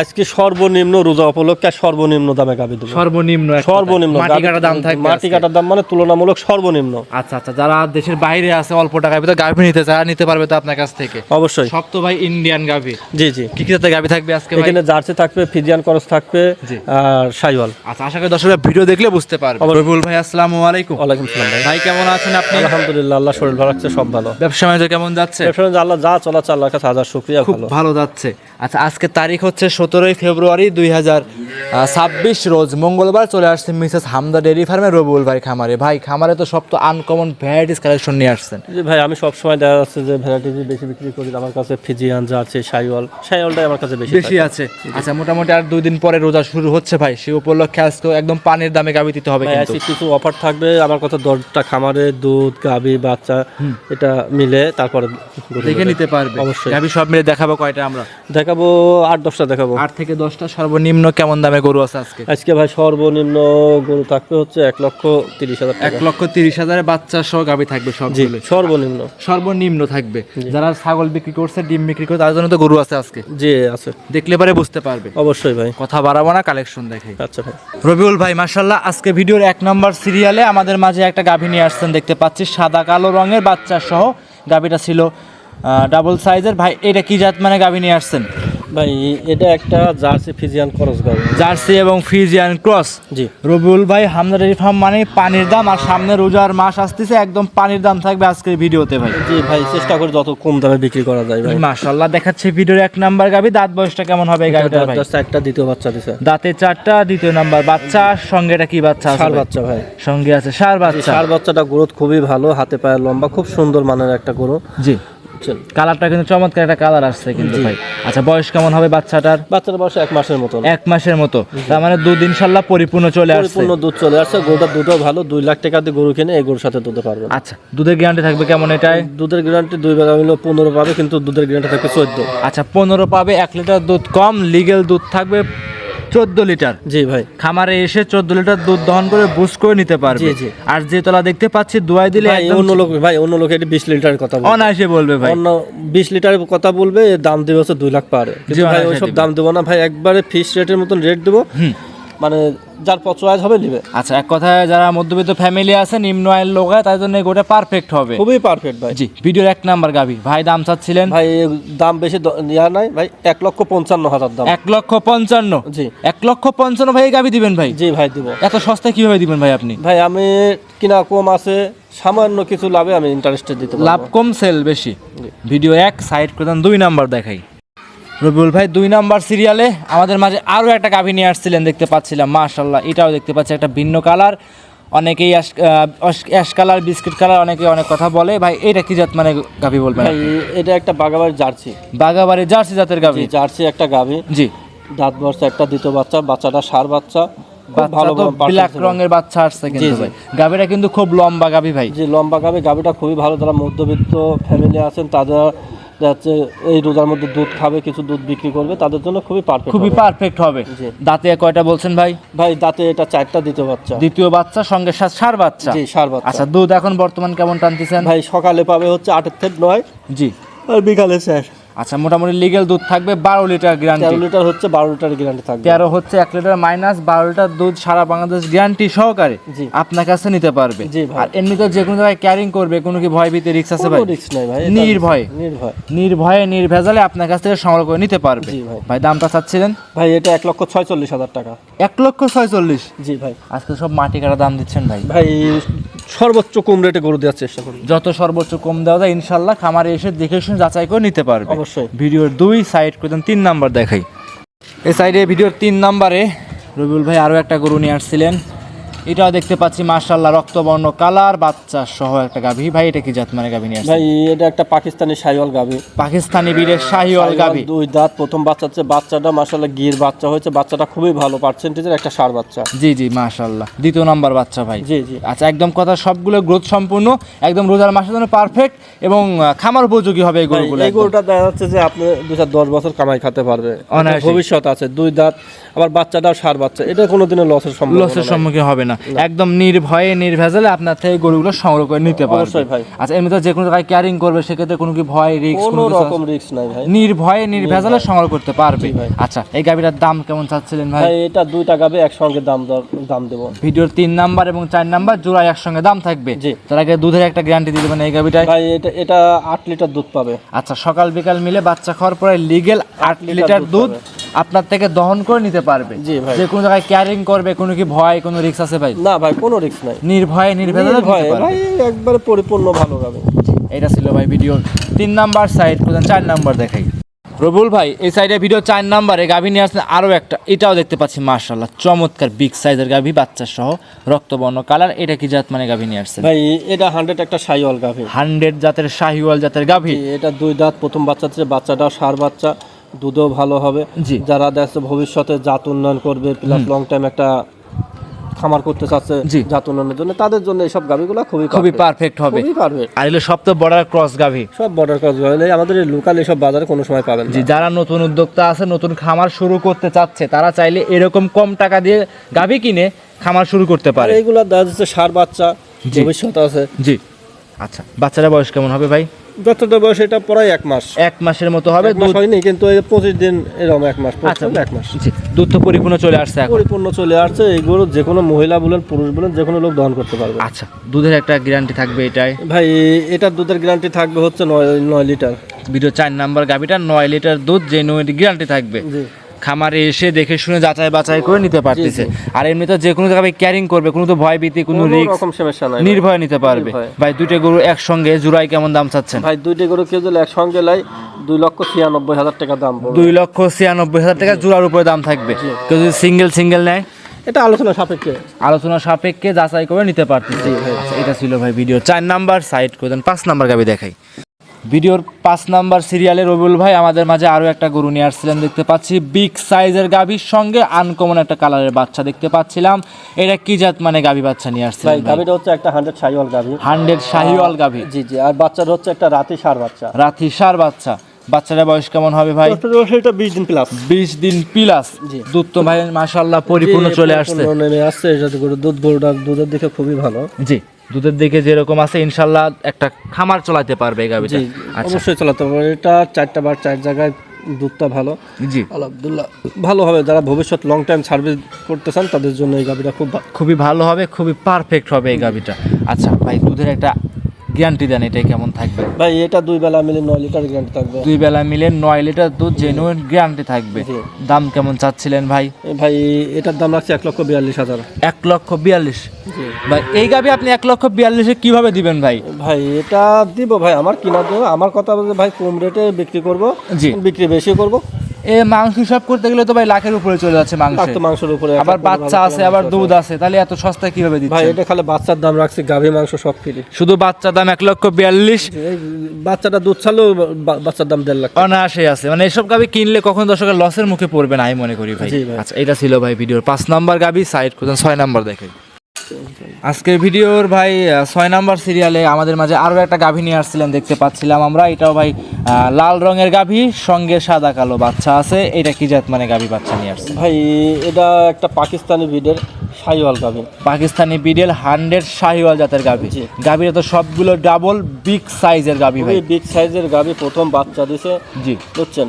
আজকে সর্বনিম্ন রোজা উপলক্ষে সর্বনিম্ন দামে গাভী দেব। সর্বনিম্ন মাটি কাটা দাম থাকবে। মাটি কাটার দাম মানে তুলনামূলক সর্বনিম্ন। আচ্ছা আচ্ছা, যারা দেশের বাইরে আছে অল্প টাকায় ভিতরে গাভী নিতে চায় নিতে পারবে তো আপনার কাছ থেকে? অবশ্যই। সব তো ভাই ইন্ডিয়ান গাভী। জি জি। কি কি জাতের গাভী থাকবে আজকে ভাই? এখানে জার্সি থাকবে, ফ্রিজিয়ান ক্রস থাকবে আর শাইওয়াল। আচ্ছা, আশা করি দর্শকরা ভিডিও দেখলে বুঝতে পারবে। রবিউল ভাই আসসালামু আলাইকুম। ওয়ালাইকুম সালাম ভাই। ভাই কেমন আছেন আপনি? আলহামদুলিল্লাহ, আল্লাহ শরীর ভালো রাখছে, সব ভালো। ব্যবসা বাণিজ্য কেমন যাচ্ছে? ব্যবসা বাণিজ্য আল্লাহ যা চলাচল আল্লাহর কাছে হাজার শুকরিয়া, খুব ভালো যাচ্ছে। আচ্ছা, আজকে তারিখ হচ্ছে 17 ফেব্রুয়ারি 2026 রোজ মঙ্গলবার। চলে আসছে মিসেস হামদা ডেইরি ফার্মে রবিউল ভাই খামারে। ভাই খামারে তো সব তো আনকমন ভ্যারাইটিস কালেকশন নিয়ে আসছেন। জি ভাই, আমি সব সময় দেখা যাচ্ছে যে ভ্যারাইটি বেশি বিক্রি করি। আমার কাছে ফিজিয়ান জার্সি শাইওয়ালটাই আমার কাছে বেশি আছে। আচ্ছা, মোটামুটি আর 2 দিন পরে রোজা শুরু হচ্ছে ভাই, সেই উপলক্ষে আজকে একদম পানির দামে গাভী দিতে হবে কিন্তু। কিছু অফার থাকবে আমার কাছে। 10টা খামারে দুধ, গাভী, বাচ্চা এটা মিলে তারপরে দেখে নিতে পারবে। অবশ্যই। গাভী সব মিলে দেখাবো কয়টা? আমরা দেখাবো 8-10টা দেখাবো। 8 থেকে 10টা। সর্বনিম্ন কেমন দামে গরু আছে আজকে? আজকে ভাই সর্বনিম্ন গরু থাকবে হচ্ছে 1,30,000 টাকা। 1,30,000 বাচ্চা সহ গাভী থাকবে সবগুলো। সর্বনিম্ন থাকবে। যারা ছাগল বিক্রি করছে, ডিম বিক্রি করছে, তার জন্য তো গরু আছে আজকে। জি আছে, দেখলে পরে বুঝতে পারবে। অবশ্যই ভাই, কথা বাড়াবো না, কালেকশন দেখাই। আচ্ছা ভাই। রবিউল ভাই মাশাআল্লাহ, আজকে ভিডিওর 1 নম্বর সিরিয়ালে আমাদের মাঝে একটা গাভী নিয়ে আসছেন দেখতে পাচ্ছি, সাদা কালো রঙের বাচ্চা সহ। গাভীটা ছিল ডাবল সাইজের। ভাই এটা কি জাত মানে গাভী নিয়ে আসছেন? ভাই এটা একটা জার্সি ফিজিয়ান ক্রস গাভী। জার্সি এবং ফ্রিজিয়ান ক্রস। জি রবিউল ভাই হামদা ডেইরি ফার্ম মানে পানির দাম, আর সামনে রোজার মাস আসতেছে, একদম পানির দাম থাকবে আজকের ভিডিওতে ভাই। জি ভাই, চেষ্টা করি যত কম দামে বিক্রি করা যায় ভাই। মাশাআল্লাহ, দেখাচ্ছে ভিডিওর 1 নাম্বার গাভী। দাঁত বয়সটা কেমন হবে এই গাভীটার ভাই? 4টা দ্বিতীয় বাচ্চা দিছে। দাঁতে 4টা, দ্বিতীয় নাম্বার বাচ্চা। সঙ্গে এটা কি বাচ্চা আছে? ষাঁড় বাচ্চা ভাই। সঙ্গে আছে ষাঁড় বাচ্চা। ষাঁড় বাচ্চাটা গ্রোথ খুবই ভালো, হাতে পায়ে লম্বা, খুব সুন্দর মানের একটা গরু। জি, কালারটা কিন্তু চমৎকার একটা কালার আসছে কিন্তু ভাই। আচ্ছা, বয়স কেমন হবে বাচ্চাটার? বাচ্চার বয়স 1 মাসের মতো। 1 মাসের মতো, তার মানে দুধ ইনশাআল্লাহ পরিপূর্ণ চলে আসছে। পরিপূর্ণ দুধ চলে আসছে। গরুটার দুধও ভালো। 2 লাখ টাকা দিয়ে গরু কিনে এই গরুর সাথে দুধে পারবে। আচ্ছা, দুধের গ্যারান্টি থাকবে কেমন এটায়? দুধের গ্যারান্টি 2 ভাগ হলো 15 পাবে, কিন্তু দুধের গ্যারান্টি থাকবে 14। আচ্ছা, 15 পাবে। 1 লিটার দুধ কম, লিগ্যাল দুধ থাকবে 14 লিটার। জি ভাই, খামারে এসে 14 লিটার দুধ দহন করে বুস করে নিতে পারবে। জি। আর যে তলা দেখতে পাচ্ছি দুয়াই দিলে অন্য লোক এটা 20 লিটারের কথা বলবে, অনায়াসে বলবে ভাই। অন্য 20 লিটারের কথা বলবে, দাম দেবে হচ্ছে 2 লাখ পারে। কিন্তু ভাই ওইসব দাম দেবো না ভাই, একবারে ফিক্স রেটের মতন রেট দেবো। মানে যার পছন্দ হবে নেবে। আচ্ছা, এক কথায় যারা মধ্যবিত্ত ফ্যামিলি আছে, নিম্ন আয়ের লোক হয়, তার জন্য গোটা পারফেক্ট হবে, খুবই পারফেক্ট ভাই। জি। ভিডিওর 1 নাম্বার গাভী ভাই, দাম চাচ্ছিলেন ভাই? দাম বেশি নাই ভাই, 1,55,000 দাম। 1,55,000? জি, 1,55,000 ভাই গাভী দিবেন ভাই? জি ভাই দিব। এত সস্তায় কিভাবে দিবেন ভাই আপনি? ভাই আমি কিনা কম আছে, সামান্য কিছু লাভে আমি ইন্টারেস্টেড দিতে পারবো। লাভ কম, সেল বেশি। ভিডিও 1 সাইড করে দেন। 2 নাম্বার দেখাই। রবিউল ভাই 2 নাম্বার সিরিয়ালে আমাদের মাঝে আরও একটা গাভী নিয়ে আসছিলেন দেখতে পাচ্ছিলাম। মাশাআল্লাহ, এটাও দেখতে পাচ্ছি একটা ভিন্ন কালার। অনেকেই অ্যাশ কালার, বিস্কিট কালার, অনেকে অনেক কথা বলে। ভাই এটা কি জাত মানে গাভী বলবেন? ভাই এটা একটা বাগাবাড়ি জার্সি। বাগাবাড়ি জার্সি জাতের গাভী। জার্সি একটা গাভী। জি। দাঁত বয়স একটা, দ্বিতীয় বাচ্চা। বাচ্চাটা ষাঁড় বাচ্চা। ভালো ব্ল্যাক রঙের বাচ্চা আসছে কিন্তু ভাই। গাভীটা কিন্তু খুব লম্বা গাভী ভাই। জি, লম্বা গাভী। গাভীটা খুবই ভালো। যারা মধ্যবিত্ত ফ্যামিলি আছেন, তাদের যাচ্ছে এই রোজার মধ্যে দুধ খাবে, কিছু দুধ বিক্রি করবে, তাদের জন্য খুবই পারফেক্ট হবে। দাঁতে কয়টা বলছেন ভাই? ভাই দাঁতে এটা 4টা, দ্বিতীয় বাচ্চা। দ্বিতীয় বাচ্চা সঙ্গে ষাঁড় বাচ্চা। জি, ষাঁড় বাচ্চা। আচ্ছা, দুধ এখন বর্তমান কেমন টানতেছেন? ভাই সকালে পাবে হচ্ছে 8 থেকে 9। জি। আর বিকালে 4। আচ্ছা, মোটামুটি লিগ্যাল দুধ থাকবে 12 লিটার গ্যারান্টি। 13 লিটার হচ্ছে 12 লিটার গ্যারান্টি থাকবে। 13 হচ্ছে 1 লিটার মাইনাস 12 লিটার দুধ সারা বাংলাদেশ গ্যারান্টি সহকারে আপনার কাছে নিতে পারবে। আর এমনিতে যে কোনো জায়গায় ক্যারিং করবে, কোনো কি ভয় ভীতি রিস্ক আছে ভাই? রিস্ক নাই ভাই, নির্ভয়ে নির্ভেজালে আপনার কাছ থেকে সংগ্রহ করে নিতে পারবে। জি ভাই। ভাই দামটা চাচ্ছিলেন? ভাই এটা 1,46,000 টাকা। 1,46,000? জি ভাই। আজকে সব মাটি কাটা দাম দিচ্ছেন ভাই। ভাই সর্বোচ্চ কম রেটে গরু দেওয়ার চেষ্টা করুন। যত সর্বোচ্চ কম দেওয়া যায় ইনশাআল্লাহ খামারে এসে দেখে শুনে যাচাই করে নিতে পারবে। অবশ্যই। ভিডিওর 2 সাইড করে দেন। 3 নাম্বার দেখাই। এই সাইডে ভিডিওর 3 নাম্বারে রবিউল ভাই আরও একটা গরু নিয়ে আসছিলেন। এটাও দেখতে পাচ্ছি মাশাআল্লাহ, রক্তবর্ণ কালার, বাচ্চা সহ একটা গাভী। ভাই এটা কি জাত মানে গাভী নিয়ে আসছেন? ভাই এটা একটা পাকিস্তানি শাহিওয়াল গাভী। পাকিস্তানি বিড়ের শাহিওয়াল গাভী। 2 দাঁত, প্রথম বাচ্চা হচ্ছে। বাচ্চাটা মাশাআল্লাহ গির বাচ্চা হয়েছে। বাচ্চাটা খুবই ভালো পার্সেন্টেজের একটা ষাঁড় বাচ্চা। জি জি, মাশাআল্লাহ। দ্বিতীয় নাম্বার বাচ্চা ভাই। জি জি। আচ্ছা, একদম কথা সবগুলো গ্রোথ সম্পূর্ণ, একদম রোজার মাসের জন্য পারফেক্ট এবং খামার উপযোগী হবে এই গরুগুলো। এই গরুটা দেখা যাচ্ছে যে আপনি 2-10 বছর কামাই খেতে পারবে, ভবিষ্যৎ আছে। 2 দাঁত, আবার বাচ্চাটাও ষাঁড় বাচ্চা। এটা কোনোদিনও লসের সম্মুখীন হবে না না, একদম নির্ভয়ে নির্ভেজালে আপনার থেকে গরুগুলো সংগ্রহ করে নিতে পারবে। অবশ্যই ভাই। আচ্ছা, এমনিতে যে কোনো জায়গায় ক্যারিং করবে সেক্ষেত্রে কোনো কি ভয় রিস্ক কোনো রকম রিস্ক নাই ভাই, নির্ভয়ে নির্ভেজালে সংগ্রহ করতে পারবে। আচ্ছা, এই গাভীটার দাম কেমন চাচ্ছিলেন ভাই? ভাই এটা দুইটা গাবে একসঙ্গে দাম দেবো। ভিডিওর 3 নাম্বার এবং 4 নাম্বার জোড়ায় একসঙ্গে দাম থাকবে। জি। তার আগে দুধের একটা গ্যারান্টি দিয়ে দেবেন এই গাভীটায়? ভাই এটা 8 লিটার দুধ পাবে। আচ্ছা, সকাল বিকাল মিলে বাচ্চা খাওয়ার পরে লিগেল 8 লিটার দুধ আপনার থেকে দহন করে নিতে পারবে। জি ভাই। যে কোনো জায়গায় ক্যারিং করবে কোনো কি ভয় কোনো রিস্ক আছে ভাই? না ভাই, কোনো রিস্ক নাই, নির্ভয়ে নির্ভেজালে নিতে ভাই পারবে। ভাই একবারে পরিপূর্ণ ভালো গাবে। এটা ছিল ভাই ভিডিওর 3 নাম্বার সাইড, কোথায় 4 নাম্বার দেখাই। রবুল ভাই, এই সাইডে ভিডিও 4 নাম্বারে গাভী নিয়ে আসছেন আরও একটা, এটাও দেখতে পাচ্ছি মাশাআল্লাহ চমৎকার বিগ সাইজের গাভী, বাচ্চা সহ রক্তবর্ণ কালার। এটা কি জাত মানে গাভী নিয়ে আসছেন ভাই? এটা 100 একটা শাহিওয়াল গাভী। 100 জাতের শাহিওয়াল জাতের গাভী। এটা 2 দাঁত, প্রথম বাচ্চা থেকে, বাচ্চাটাও ষাঁড় বাচ্চা, দুধও ভালো হবে। জি। যারা দেখছে ভবিষ্যতে জাত উন্নয়ন করবে প্লাস লং টাইম একটা খামার করতে চাচ্ছে জি। জাত উন্নয়নের জন্য, তাদের জন্য এইসব গাভীগুলো খুবই পারফেক্ট হবে। খুবই পারফেক্ট। আর এগুলো সব তো বর্ডার ক্রস গাভী। সব বর্ডার ক্রস গাভী, আমাদের লোকাল এসব বাজারে কোনো সময় পাবেন না। জি, যারা নতুন উদ্যোক্তা আছে, নতুন খামার শুরু করতে চাচ্ছে, তারা চাইলে এরকম কম টাকা দিয়ে গাভী কিনে খামার শুরু করতে পারে। এইগুলো দেখা যাচ্ছে ষাঁড় বাচ্চা, ভবিষ্যৎ আছে। জি। আচ্ছা, বাচ্চারা বয়স কেমন হবে ভাই? বাচ্চাটা বয়স এটা প্রায় 1 মাস। 1 মাসের মতো হবে। 1 মাস হয়নি কিন্তু এই 25 দিন এরকম 1 মাস। আচ্ছা, 1 মাস। জি, দুধ তো পরিপূর্ণ চলে আসছে এখন। পরিপূর্ণ চলে আসছে। এইগুলো যে কোনো মহিলা বলেন পুরুষ বলেন যে কোনো লোক দহন করতে পারবে। আচ্ছা, দুধের একটা গ্যারান্টি থাকবে এটাই? ভাই এটা দুধের গ্যারান্টি থাকবে হচ্ছে 9 লিটার। ভিডিও 4 নাম্বার গাভীটা 9 লিটার দুধ জেনুইন গ্যারান্টি থাকবে। জি। খামারে এসে দেখে শুনে যাচাই বাছাই করে নিতে পারতেছে। আর এমনিতে যে কোনো জায়গায় ক্যারিং করবে, কোনো তো ভয় ভীতি কোনো কোনো রিস্ক রকম সমস্যা নাই, নির্ভয় নিতে পারবে। নির্ভয়ে। ভাই, দুইটা গরু একসঙ্গে জোড়ায় কেমন দাম চাচ্ছেন? ভাই দুইটা গরু কেউ যদি একসঙ্গে লাই 2,96,000 টাকা দাম পড়বে। 2,96,000 টাকা জোড়ার উপরে দাম থাকবে। কেউ যদি সিঙ্গেল নেয়, এটা আলোচনা সাপেক্ষে সাপেক্ষে যাচাই করে নিতে পারতেছি। আচ্ছা, এটা ছিল ভাই ভিডিও 4 নাম্বার সাইড করে দেন। 5 নাম্বার গাভী দেখাই। ভিডিওর 5 নাম্বার সিরিয়ালে রবিউল ভাই আমাদের মাঝে আরো একটা গরু নিয়ে আসছিলেন দেখতে পাচ্ছি, বিগ সাইজের গাভীর সঙ্গে আনকমন একটা কালারের বাচ্চা দেখতে পাচ্ছিলাম। এটা কি জাত মানে গাভী বাচ্চা নিয়ে ভাই আসছিলেন? গাভীটা হচ্ছে একটা 100 শাহিওয়াল গাভী। 100 শাহিওয়াল গাভী। জি জি। আর বাচ্চাটা হচ্ছে একটা রাতি ষাঁড় বাচ্চা। রাথি সার বাচ্চা। বাচ্চাটার বয়স কেমন হবে ভাই? এটা 20 দিন প্লাস। 20 দিন প্লাস। জি। দুধ তো ভাই মাশাআল্লাহ পরিপূর্ণ চলে আসছে। নেমে আসছে। এটা গরু গরুটার দুধের দিকে খুবই ভালো। জি, দুধের দিকে যেরকম আছে ইনশাআল্লাহ একটা খামার চালাতে পারবে এই গাভীটা। জি আচ্ছা, অবশ্যই চালাতে পারবে। এটা 4টা বার 4 জায়গায় দুধটা ভালো। জি, আলহামদুলিল্লাহ ভালো হবে। যারা ভবিষ্যৎ লং টাইম সার্ভিস করতে চান তাদের জন্য এই গাভীটা খুবই ভালো হবে, খুবই পারফেক্ট হবে এই গাভীটা। আচ্ছা ভাই, দুধের একটা গ্যারান্টি দেন, এটাই কেমন থাকবে? ভাই এটা 2 বেলা মিলে 9 লিটার গ্যারান্টি থাকবে। 2 বেলা মিলে 9 লিটার দুধ জেনুইন গ্যারান্টি থাকবে। জি। দাম কেমন চাচ্ছিলেন ভাই? ভাই এটার দাম রাখছি 1,42,000। 1,42,000। জি ভাই, এই গাভী আপনি 1,42,000 কিভাবে দিবেন ভাই? ভাই এটা দিব ভাই, আমার কিনা দেবো। আমার কথা বলতে ভাই কম রেটে বিক্রি করব। জি। বিক্রি বেশি করব। এ মাংস হিসাব করতে গেলে তো ভাই লাখের উপরে চলে যাচ্ছে মাংস। তো মাংসের উপরে আবার বাচ্চা আছে, আবার দুধ আছে, তাহলে এত সস্তা কিভাবে ভাই দিচ্ছেন? এটা খালি বাচ্চার দাম রাখছি, গাভী মাংস সব ফ্রি। শুধু বাচ্চার দাম 1,42,000। এই বাচ্চাটা দুধ ছাড়লেও বাচ্চার দাম 1.5 লাখ। অনায়াসে আছে, মানে এসব গাভী কিনলে কখন দর্শকের লসের মুখে পড়বে না আমি মনে করি ভাই। জি ভাই। আচ্ছা, এটা ছিল ভাই ভিডিওর 5 নাম্বার গাভী সাইড করতেন। 6 নাম্বার দেখে আজকের ভিডিওর ভাই 6 নাম্বার সিরিয়ালে আমাদের মাঝে আরো একটা গাভী নিয়ে আসছিলেন দেখতে পাচ্ছিলাম আমরা। এটাও ভাই লাল রঙের গাভী, সঙ্গে সাদা কালো বাচ্চা আছে। এটা কি জাত মানে গাভী বাচ্চা নিয়ে আসছে? ভাই এটা একটা পাকিস্তানি ব্রিডের শাহিওয়াল গাভী। পাকিস্তানি বিডেল 100 শাহিওয়াল জাতের গাভী। জি। গাভীরা তো সবগুলো ডাবল বিগ সাইজের গাভী ভাই। বিগ সাইজের গাভী, প্রথম বাচ্চা দিছে। জি, বুঝছেন,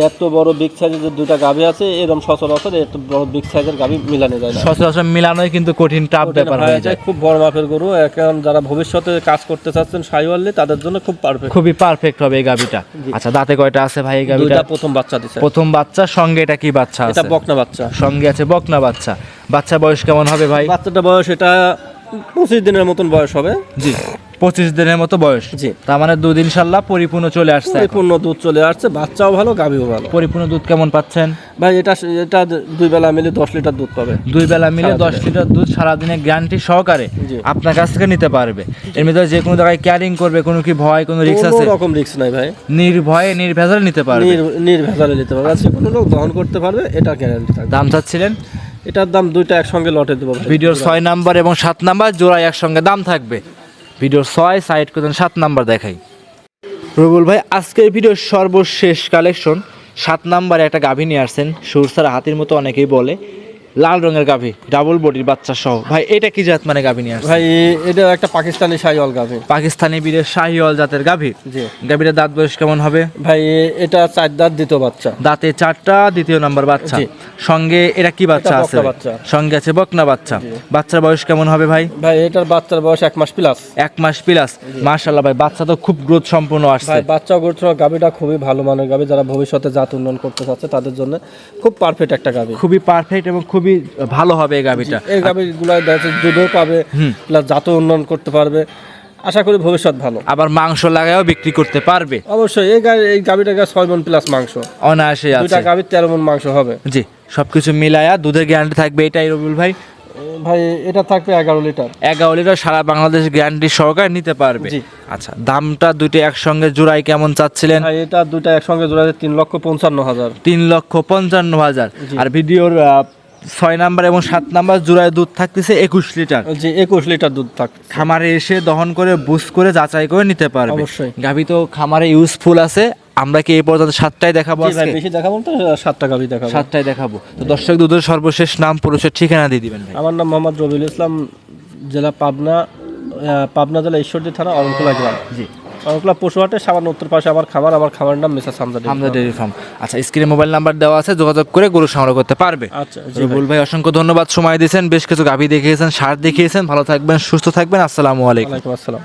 এত বড় বিগ সাইজের যে 2টা গাভী আছে এরকম সচরাচর এত বড় বিগ সাইজের গাভী মিলানো যায় না। সচরাচর মিলানোই কিন্তু কঠিন টাফ ব্যাপার হয়ে যায়। খুব বড় মাপের গরু। এখন যারা ভবিষ্যতে কাজ করতে চাচ্ছেন শাহিওয়াল নিয়ে তাদের জন্য খুব পারফেক্ট। খুবই পারফেক্ট হবে এই গাভীটা। আচ্ছা, দাঁতে কয়টা আছে ভাই এই গাভীটা? 2টা প্রথম বাচ্চা দিছে। প্রথম বাচ্চা, সঙ্গে এটা কি বাচ্চা আছে? এটা বকনা বাচ্চা। সঙ্গে আছে বকনা বাচ্চা। বাচ্চা বয়স কেমন হবে ভাই? বাচ্চাটা বয়স এটা 25 দিনের মতন বয়স হবে। জি, 25 দিনের মতো বয়স। জি। তার মানে দুধ ইনশাআল্লাহ পরিপূর্ণ চলে আসছে এখন। পরিপূর্ণ দুধ চলে আসছে, বাচ্চাও ভালো গাভীও ভালো। পরিপূর্ণ দুধ কেমন পাচ্ছেন ভাই এটা 2 বেলা মিলে 10 লিটার দুধ পাবে। 2 বেলা মিলে 10 লিটার দুধ সারাদিনে গ্যারান্টি সহকারে জি। আপনার কাছ থেকে নিতে পারবে। এর মধ্যে যে কোনো জায়গায় ক্যারিং করবে, কোনো কি ভয় কোনো রিস্ক আছে? কোনো রকম রিস্ক নাই ভাই। নির্ভয়ে নির্ভেজালে নিতে পারবে। নির্ভেজালে নিতে পারবে। যে কোনো লোক দহন করতে পারবে, এটা গ্যারান্টি থাকবে। দাম চাচ্ছিলেন? এটার দাম 2টা একসঙ্গে লটে দেবো ভাই। ভিডিওর 6 নাম্বার এবং 7 নাম্বার জোড়ায় একসঙ্গে দাম থাকবে। ভিডিওর 6 সাইড করতেন, 7 নাম্বার দেখাই। রবিউল ভাই, আজকের ভিডিওর সর্বশেষ কালেকশন 7 নাম্বারে একটা গাভী নিয়ে আসছেন। সুরসারা হাতির মতো অনেকেই বলে। লাল রঙের গাভী, ডাবল বডির বাচ্চা সহ। ভাই এটা কি জাত মানে গাভী নিয়ে আসছে? ভাই এটা একটা পাকিস্তানি শাহিওয়াল গাভী। পাকিস্তানি বীরের শাহিওয়াল জাতের গাভী। জি। গাভীটার দাঁত বয়স কেমন হবে? ভাই এটা 4 দাঁত দ্বিতীয় বাচ্চা। দাঁতে 4টা, দ্বিতীয় নাম্বার বাচ্চা। জি। সঙ্গে এটা কি বাচ্চা এটা আছে? বকনা বাচ্চা। সঙ্গে আছে বকনা বাচ্চা। জি। বাচ্চার বয়স কেমন হবে ভাই? ভাই এটার বাচ্চার বয়স 1 মাস প্লাস। 1 মাস প্লাস। মাশাআল্লাহ ভাই, বাচ্চা তো খুব গ্রোথ সম্পূর্ণ আসছে। ভাই বাচ্চা গোত্র গাভীটা খুবই ভালো মানের গাভী, যারা ভবিষ্যতে জাত উন্নয়ন করতে চাচ্ছে তাদের জন্য খুব পারফেক্ট একটা গাভী। খুবই পারফেক্ট এবং খুবই ভালো হবে এই গাভীটা। এই গাভীগুলো দুধও পাবে, প্লাস জাত উন্নয়ন করতে পারবে, আশা করি ভবিষ্যৎ ভালো। আবার মাংস লাগায়ও বিক্রি করতে পারবে। অবশ্যই এই গাভীটার 6 মণ প্লাস মাংস, অনায়াসে আছে। দুইটা গাভীর 13 মণ মাংস হবে। জি, সবকিছু মিলায়া দুধের গ্যারান্টি থাকবে এটাই রবিউল ভাই? ভাই এটা থাকবে 11 লিটার। 11 লিটার সারা বাংলাদেশ গ্যারান্টি সহকারে নিতে পারবে। জি। আচ্ছা, দামটা দুইটা একসঙ্গে জোড়াই কেমন চাচ্ছিলেন? ভাই এটা দুইটা একসঙ্গে জোড়াতে 3,55,000। 3,55,000। আর ভিডিওর 6 নাম্বার এবং 7 নাম্বার জোড়ায় দুধ থাকতেছে 21 লিটার। জি 21 লিটার দুধ থাকবে। খামারে এসে দহন করে বুঝ করে যাচাই করে নিতে পারবে। অবশ্যই। গাভী তো খামারে ইউজফুল আছে। আমরা কি এই পর্যন্ত 7টাই দেখাবো জি ভাই, আজকে? বেশি দেখাবো তো 7টা গাভী দেখাবো। 7টাই দেখাবো। তো দর্শক দুধের সর্বশেষ নাম, পরিচয়, ঠিকানা দিয়ে দিবেন ভাই। আমার নাম মোহাম্মদ রবিউল ইসলাম, জেলা পাবনা জেলা ঈশ্বরদী থানা, অরণকুলা গ্রাম। জি। অরণকুলা পশুহাটে সামান্য উত্তর পাশে আমার খামারের নাম Mrs Hamza Hamza dairy farm. আচ্ছা, স্ক্রিনে মোবাইল নাম্বার দেওয়া আছে, যোগাযোগ করে গরু সংগ্রহ করতে পারবে। আচ্ছা জি রবিউল ভাই অসংখ্য ধন্যবাদ, সময় দিয়েছেন, বেশ কিছু গাভী দেখিয়েছেন, সার দেখিয়েছেন। ভালো থাকবেন, সুস্থ থাকবেন। আসসালামু আলাইকুম। ওয়ালাইকুম আসসালাম।